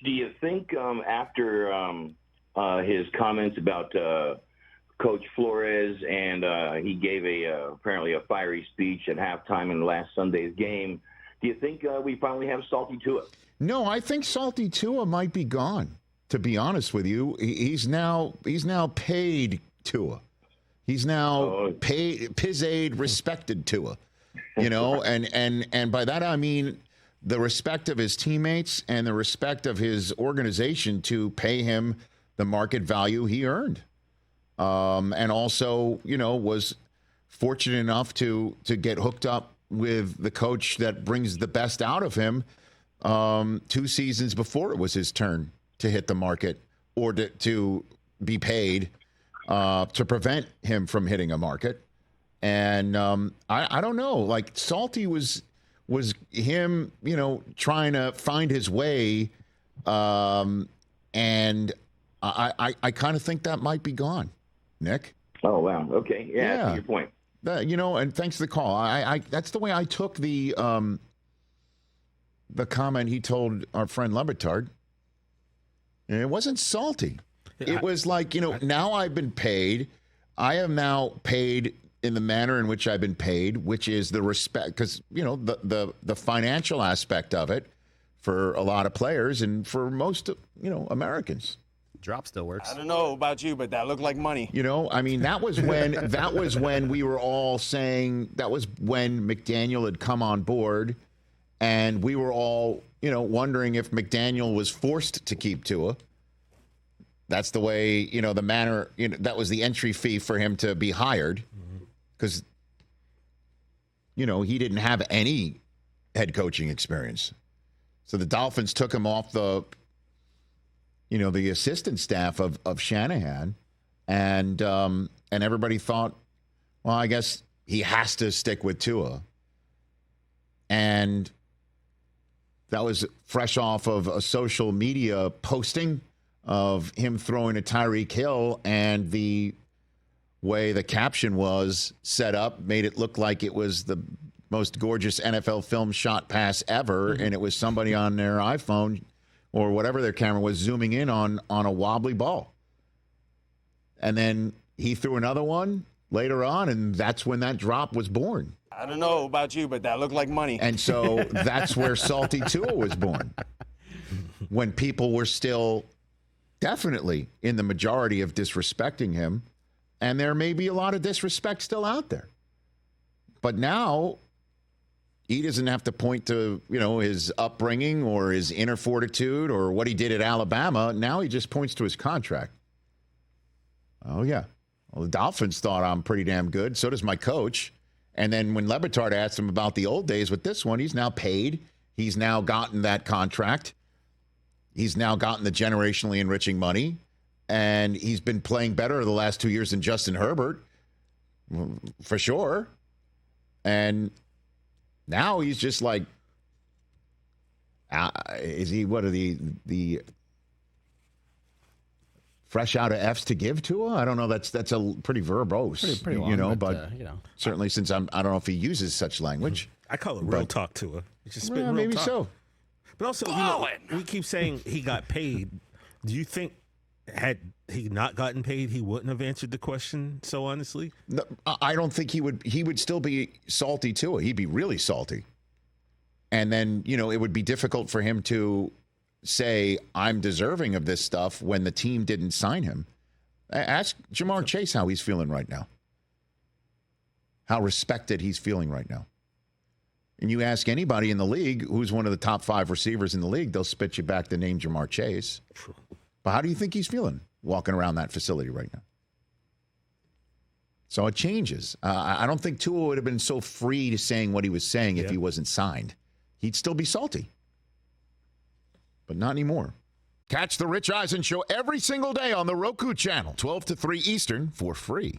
do you think after his comments about Coach Flores and he gave apparently a fiery speech at halftime in last Sunday's game, do you think we finally have Salty Tua? No, I think Salty Tua might be gone. To be honest with you, he's now paid Tua. He's now paid, Piz-Aid respected Tua. You know, and by that I mean the respect of his teammates and the respect of his organization to pay him the market value he earned. And also, you know, was fortunate enough to get hooked up with the coach that brings the best out of him 2 seasons before it was his turn to hit the market or to be paid to prevent him from hitting a market. And I don't know, like Salty was him, you know, trying to find his way. And I kind of think that might be gone, Nick. Oh, wow. Okay. Yeah. That's your point. You know, and thanks for the call. I that's the way I took the comment he told our friend Lebitard. And it wasn't salty. It was like, you know, now I've been paid. I am now paid in the manner in which I've been paid, which is the respect, because, you know, the financial aspect of it for a lot of players and for most, you know, Americans. Drop still works. I don't know about you, but that looked like money. You know, I mean, that was when we were all saying, that was when McDaniel had come on board, and we were all, you know, wondering if McDaniel was forced to keep Tua. That's the way, you know, the manner, you know, that was the entry fee for him to be hired, because, you know, he didn't have any head coaching experience. So the Dolphins took him off the, you know, the assistant staff of Shanahan, and everybody thought, well, I guess he has to stick with Tua. And that was fresh off of a social media posting of him throwing a Tyreek Hill, and the way the caption was set up made it look like it was the most gorgeous NFL film shot pass ever, and it was somebody on their iPhone or whatever their camera was zooming in on a wobbly ball. And then he threw another one later on, and that's when that drop was born. I don't know about you, but that looked like money. And so that's where Salty Tua was born, when people were still definitely in the majority of disrespecting him, and there may be a lot of disrespect still out there. But now he doesn't have to point to, you know, his upbringing or his inner fortitude or what he did at Alabama. Now he just points to his contract. Oh, yeah. Well, the Dolphins thought I'm pretty damn good. So does my coach. And then when Lebitard asked him about the old days with this one, he's now paid. He's now gotten that contract. He's now gotten the generationally enriching money. And he's been playing better the last 2 years than Justin Herbert, for sure. And now he's just like, is he, what are the fresh out of F's to give to her? I don't know. That's a pretty verbose, pretty long, you know, but you know, certainly since I don't know if he uses such language. I call it real talk to her. It's just spitting real maybe talk. so. But also, you know, we keep saying he got paid. Do you think had he not gotten paid, he wouldn't have answered the question so honestly? No, I don't think he would. He would still be salty too. He'd be really salty. And then, you know, it would be difficult for him to say, I'm deserving of this stuff when the team didn't sign him. Ask Jamar Chase how he's feeling right now. How respected he's feeling right now. And you ask anybody in the league who's one of the top 5 receivers in the league, they'll spit you back the name Jamar Chase. True. But how do you think he's feeling walking around that facility right now? So it changes. I don't think Tua would have been so free to saying what he was saying if he wasn't signed. He'd still be salty. But not anymore. Catch the Rich Eisen Show every single day on the Roku channel, 12 to 3 Eastern, for free.